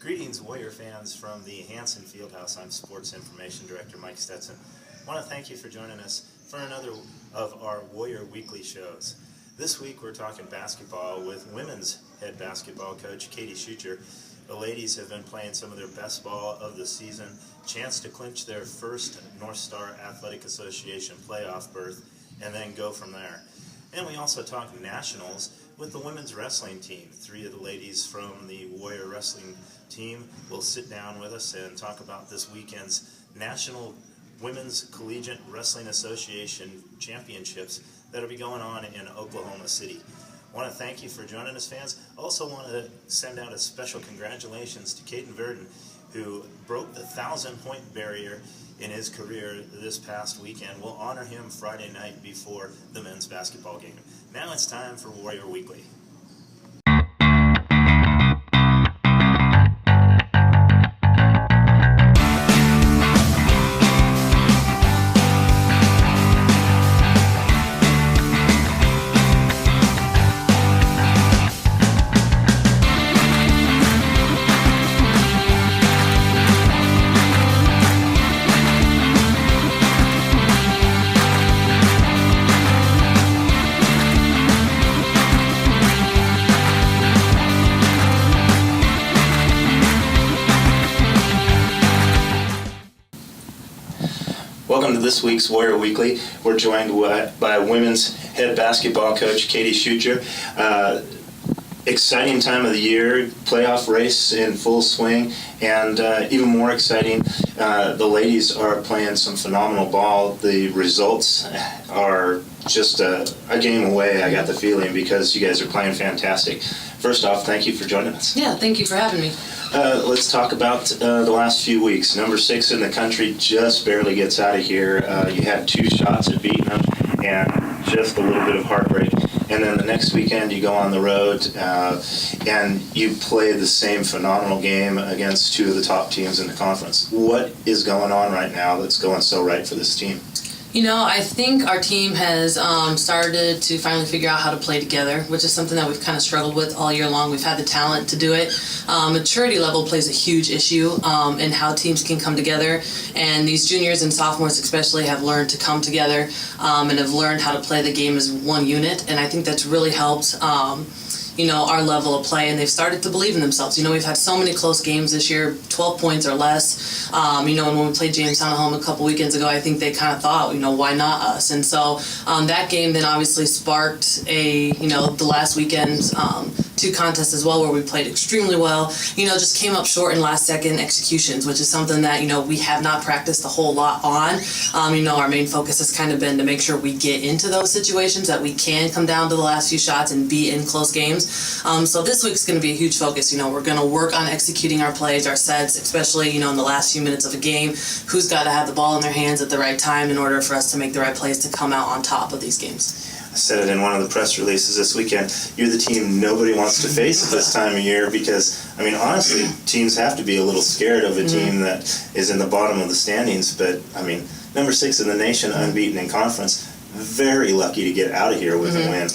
Greetings, Warrior fans from the Hanson Fieldhouse. I'm Sports Information Director Mike Stetson. I want to thank you for joining us for another of our Warrior Weekly shows. This week we're talking basketball with women's head basketball coach Katie Schutjer. The ladies have been playing some of their best ball of the season, chance to clinch their first North Star Athletic Association playoff berth, and then go from there. And we also talk nationals with the women's wrestling team. Three of the ladies from the Warrior Wrestling team will sit down with us and talk about this weekend's National Women's Collegiate Wrestling Association Championships that will be going on in Oklahoma City. I want to thank you for joining us, fans. Also want to send out a special congratulations to Caden Verdon, who broke the 1,000-point barrier in his career this past weekend. We'll honor him Friday night before the men's basketball game. Now it's time for Warrior Weekly. Welcome to this week's Warrior Weekly. We're joined by women's head basketball coach Katie Schutjer. Exciting time of the year, playoff race in full swing, and even more exciting, the ladies are playing some phenomenal ball. The results are just a game away, I got the feeling, because you guys are playing fantastic. First off, thank you for joining us. Yeah, thank you for having me. Let's talk about the last few weeks. Number 6 in the country just barely gets out of here. You had 2 shots at beating them and just a little bit of heartbreak. And then the next weekend you go on the road and you play the same phenomenal game against 2 of the top teams in the conference. What is going on right now that's going so right for this team? You know, I think our team has started to finally figure out how to play together, which is something that we've kind of struggled with all year long. We've had the talent to do it. Maturity level plays a huge issue in how teams can come together, and these juniors and sophomores especially have learned to come together and have learned how to play the game as one unit, and I think that's really helped our level of play, and they've started to believe in themselves. We've had so many close games this year, 12 points or less. And when we played Jamestown at home a couple weekends ago, I think they kind of thought, why not us? And so that game then obviously sparked the last weekend's 2 contests as well, where we played extremely well. Just came up short in last second executions, which is something that, we have not practiced a whole lot on. Our main focus has kind of been to make sure we get into those situations, that we can come down to the last few shots and be in close games. So this week's going to be a huge focus. We're going to work on executing our plays, our sets, especially, in the last few minutes of a game. Who's got to have the ball in their hands at the right time in order for us to make the right plays to come out on top of these games. I said it in one of the press releases this weekend. You're the team nobody wants to face at this time of year because, honestly, teams have to be a little scared of a team that is in the bottom of the standings. But, number 6 in the nation, unbeaten in conference, very lucky to get out of here with a win.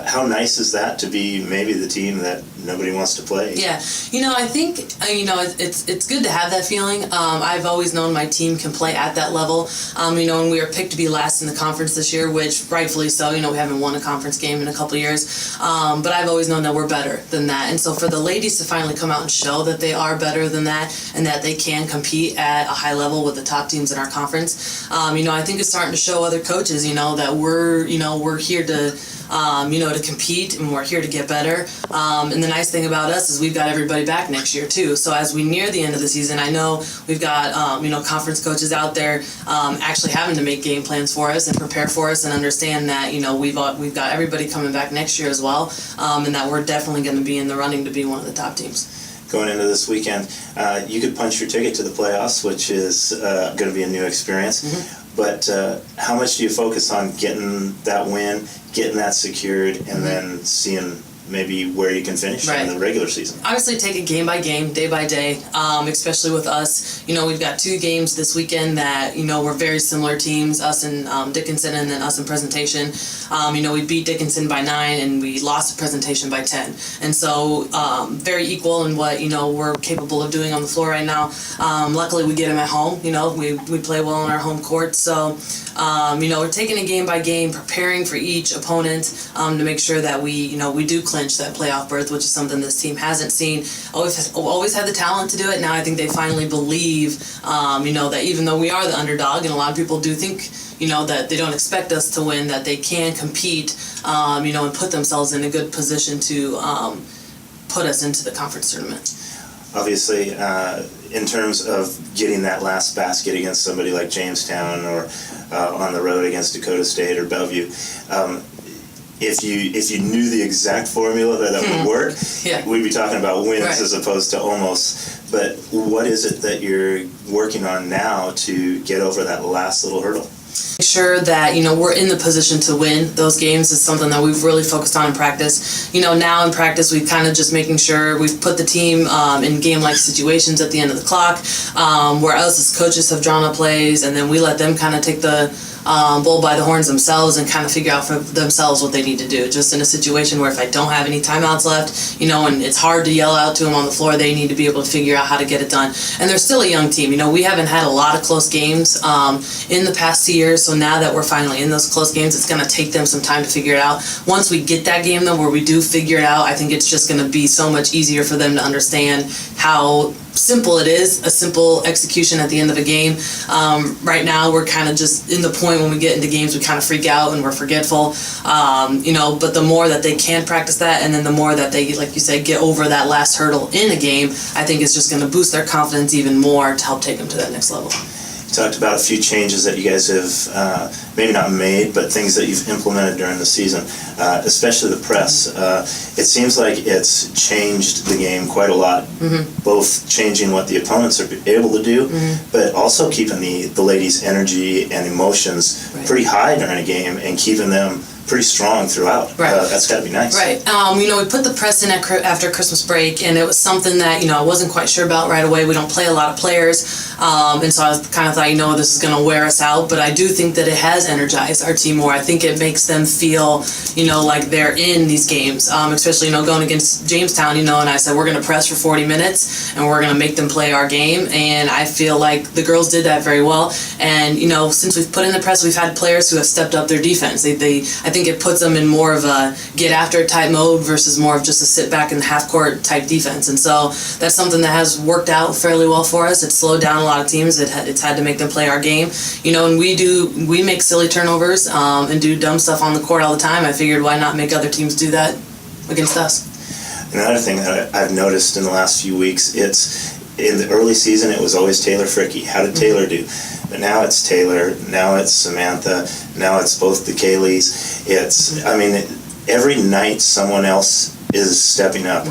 How nice is that to be maybe the team that nobody wants to play? Yeah, I think, it's good to have that feeling. I've always known my team can play at that level. And we were picked to be last in the conference this year, which rightfully so. We haven't won a conference game in a couple years. But I've always known that we're better than that. And so for the ladies to finally come out and show that they are better than that and that they can compete at a high level with the top teams in our conference, I think it's starting to show other coaches, that we're here to to compete, and we're here to get better. And the nice thing about us is we've got everybody back next year too. So as we near the end of the season, I know we've got conference coaches out there actually having to make game plans for us and prepare for us and understand that we've got everybody coming back next year as well, and that we're definitely going to be in the running to be one of the top teams. Going into this weekend, you could punch your ticket to the playoffs, which is going to be a new experience. Mm-hmm. But how much do you focus on getting that win, getting that secured, and then seeing maybe where you can finish in the regular season? Obviously, take it game by game, day by day, especially with us. We've got 2 games this weekend that, we're very similar teams, us and Dickinson, and then us in Presentation. We beat Dickinson by 9 and we lost the Presentation by 10. And so very equal in what, we're capable of doing on the floor right now. Luckily, we get them at home. We play well on our home court. So, we're taking it game by game, preparing for each opponent to make sure that we do clinch that playoff berth, which is something this team hasn't seen. Always had the talent to do it. Now I think they finally believe, that even though we are the underdog, and a lot of people do think, that they don't expect us to win, that they can compete, and put themselves in a good position to put us into the conference tournament. Obviously, in terms of getting that last basket against somebody like Jamestown or on the road against Dakota State or Bellevue, if you knew the exact formula that would work, we'd be talking about wins as opposed to almost. But what is it that you're working on now to get over that last little hurdle? Make sure that we're in the position to win those games is something that we've really focused on in practice. Now in practice we've kind of just making sure we've put the team in game-like situations at the end of the clock, where us as coaches have drawn up plays, and then we let them kind of take the bull by the horns themselves and kind of figure out for themselves what they need to do. Just in a situation where if I don't have any timeouts left, and it's hard to yell out to them on the floor, they need to be able to figure out how to get it done. And they're still a young team. We haven't had a lot of close games in the past 2 years, so now that we're finally in those close games, it's going to take them some time to figure it out. Once we get that game, though, where we do figure it out, I think it's just going to be so much easier for them to understand how simple it is, a simple execution at the end of a game. Right now, we're kind of just in the point when we get into games, we kind of freak out and we're forgetful. But the more that they can practice that, and then the more that they, like you said, get over that last hurdle in a game, I think it's just going to boost their confidence even more to help take them to that next level. You talked about a few changes that you guys have maybe not made, but things that you've implemented during the season, especially the press. It seems like it's changed the game quite a lot, both changing what the opponents are able to do, but also keeping the ladies' energy and emotions pretty high during a game and keeping them pretty strong throughout. That's got to be nice. We put the press in after Christmas break, and it was something that I wasn't quite sure about right away. We don't play a lot of players, and so I kind of thought, this is going to wear us out. But I do think that it has energized our team more. I think it makes them feel, like they're in these games, especially going against Jamestown. And I said we're going to press for 40 minutes, and we're going to make them play our game. And I feel like the girls did that very well. And since we've put in the press, we've had players who have stepped up their defense. I think it puts them in more of a get after it type mode versus more of just a sit back in the half court type defense. And so that's something that has worked out fairly well for us. It's slowed down a lot of teams. It's had to make them play our game. And we make silly turnovers and do dumb stuff on the court all the time. I figured why not make other teams do that against us. Another thing that I've noticed in the last few weeks, it's in the early season it was always Taylor Fricky. How did Taylor do? But now it's Taylor, now it's Samantha, now it's both the Kayleys. Every night someone else is stepping up.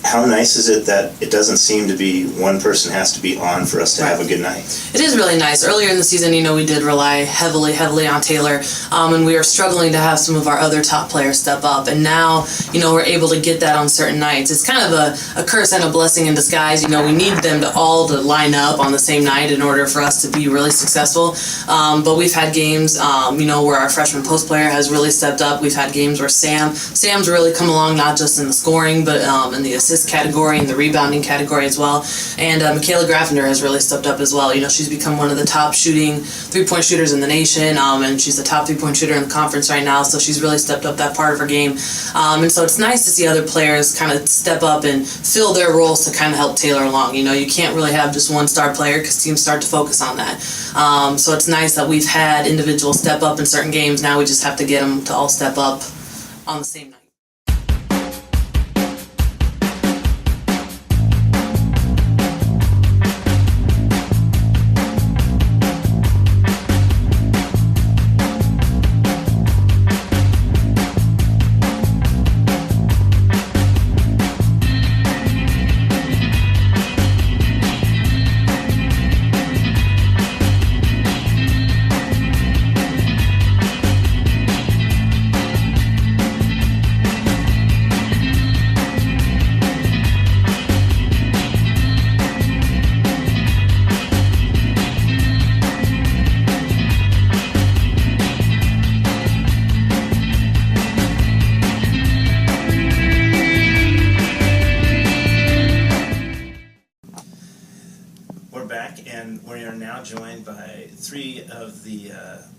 How nice is it that it doesn't seem to be one person has to be on for us to have a good night? It is really nice. Earlier in the season, we did rely heavily on Taylor, and we were struggling to have some of our other top players step up. And now, we're able to get that on certain nights. It's kind of a curse and a blessing in disguise. We need them to line up on the same night in order for us to be really successful. But we've had games, where our freshman post player has really stepped up. We've had games where Sam's really come along, not just in the scoring, but in the assist category and the rebounding category as well. And Michaela Graffender has really stepped up as well. She's become one of the top shooting three-point shooters in the nation, and she's the top three-point shooter in the conference right now, so she's really stepped up that part of her game. And so it's nice to see other players kind of step up and fill their roles to kind of help Taylor along. You can't really have just one star player because teams start to focus on that. So it's nice that we've had individuals step up in certain games. Now we just have to get them to all step up on the same night. And we are now joined by three of the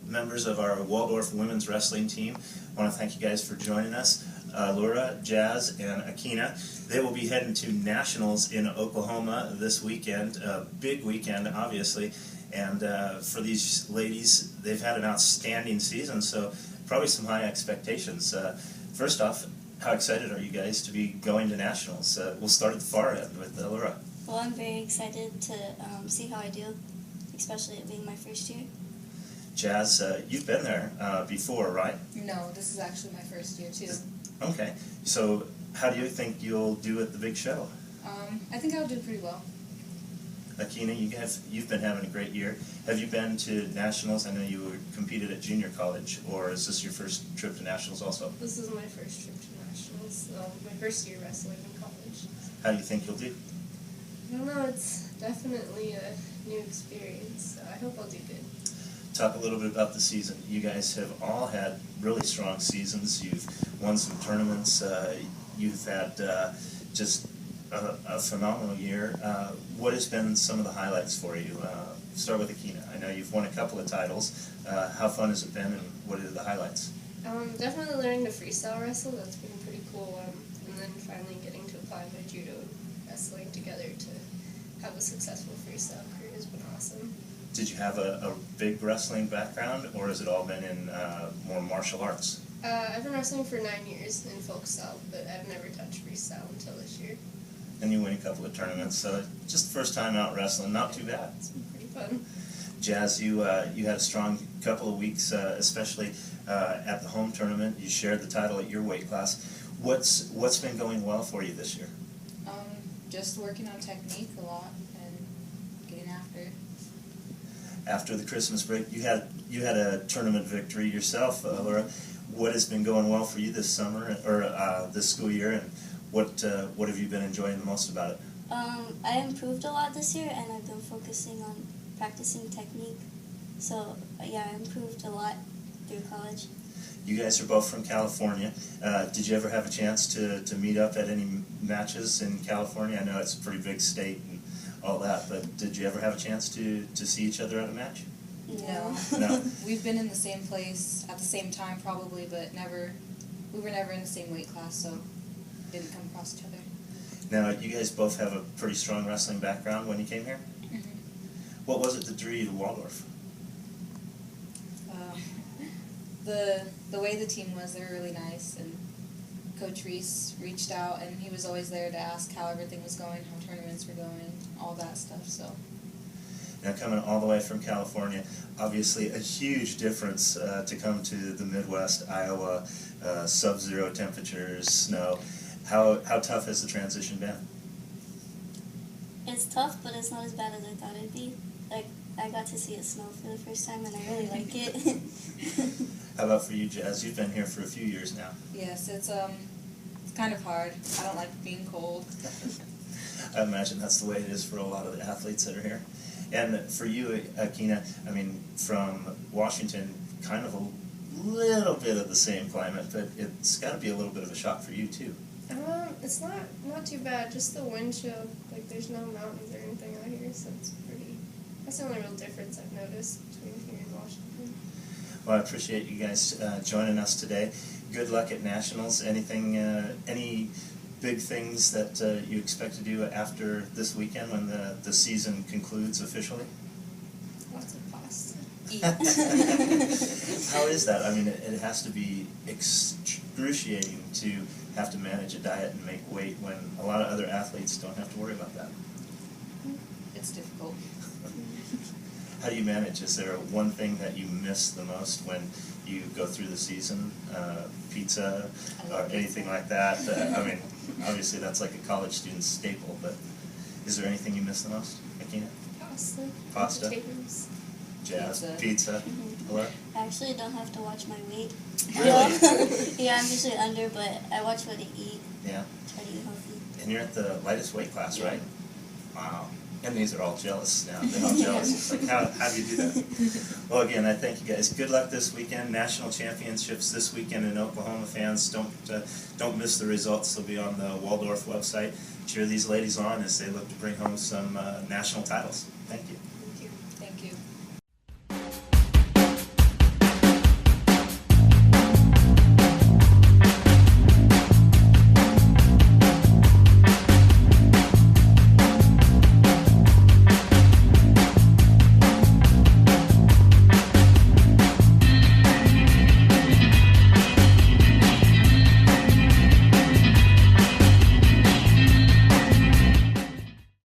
members of our Waldorf women's wrestling team. I want to thank you guys for joining us. Alaura, Jas, and Akina. They will be heading to nationals in Oklahoma this weekend, a big weekend, obviously. And for these ladies, they've had an outstanding season, so probably some high expectations. First off, how excited are you guys to be going to nationals? We'll start at the far end with Alaura. Well, I'm very excited to see how I do, especially it being my first year. Jas, you've been there before, right? No, this is actually my first year too. Okay, so how do you think you'll do at the big show? I think I'll do pretty well. Akina, you've been having a great year. Have you been to nationals? I know you competed at junior college, or is this your first trip to nationals also? This is my first trip to nationals, my first year wrestling in college. How do you think you'll do? I don't know, it's definitely a new experience, so I hope I'll do good. Talk a little bit about the season. You guys have all had really strong seasons. You've won some tournaments. You've had just a phenomenal year. What has been some of the highlights for you? Start with Akina. I know you've won a couple of titles. How fun has it been, and what are the highlights? Definitely learning to freestyle wrestle, that's been pretty cool, and then finally getting to apply my judo wrestling together to have a successful freestyle career has been awesome. Did you have a big wrestling background, or has it all been in more martial arts? I've been wrestling for 9 years in folk style, but I've never touched freestyle until this year. And you win a couple of tournaments, so just first time out wrestling, not too bad. It's been pretty fun. Jas, you had a strong couple of weeks, especially at the home tournament. You shared the title at your weight class. What's been going well for you this year? Just working on technique a lot and getting after it. After the Christmas break, you had a tournament victory yourself, Laura. What has been going well for you this summer or this school year, and what have you been enjoying the most about it? I improved a lot this year, and I've been focusing on practicing technique. So yeah, I improved a lot through college. You guys are both from California. Did you ever have a chance to meet up at any matches in California? I know it's a pretty big state and all that, but did you ever have a chance to see each other at a match? No. No? We've been in the same place at the same time probably, but we were never in the same weight class, so didn't come across each other. Now, you guys both have a pretty strong wrestling background when you came here. Mm-hmm. What was it that drew you to Waldorf? The way the team was, they were really nice, and Coach Reese reached out, and he was always there to ask how everything was going, how tournaments were going, all that stuff, so. Now, coming all the way from California, obviously a huge difference to come to the Midwest, Iowa, sub-zero temperatures, snow. How tough has the transition been? It's tough, but it's not as bad as I thought it'd be. Like, I got to see it snow for the first time, and I really like it. How about for you, Jas? You've been here for a few years now. Yes, it's kind of hard. I don't like being cold. I imagine that's the way it is for a lot of the athletes that are here. And for you, Akina, I mean, from Washington, kind of a little bit of the same climate, but it's got to be a little bit of a shock for you too. It's not too bad, just the wind chill. Like, there's no mountains or anything out here, so that's the only real difference I've noticed between here and Washington. Well, I appreciate you guys joining us today. Good luck at nationals. Anything, any big things that you expect to do after this weekend when the season concludes officially? Lots of pasta. How is that? I mean, it has to be excruciating to have to manage a diet and make weight when a lot of other athletes don't have to worry about that. It's difficult. How do you manage? Is there one thing that you miss the most when you go through the season? Pizza or anything like that? I mean, obviously that's like a college student's staple, but is there anything you miss the most, Akina? Pasta? Potatoes. Jas? Pizza? Hello? I actually don't have to watch my weight. Really? Yeah, I'm usually under, but I watch what I eat. Yeah. Try to eat healthy. And you're at the lightest weight class, right? Wow. And these are all jealous now. They're all jealous. It's like, how do you do that? Well, again, I thank you guys. Good luck this weekend. National championships this weekend in Oklahoma. Fans, don't miss the results. They'll be on the Waldorf website. Cheer these ladies on as they look to bring home some national titles. Thank you.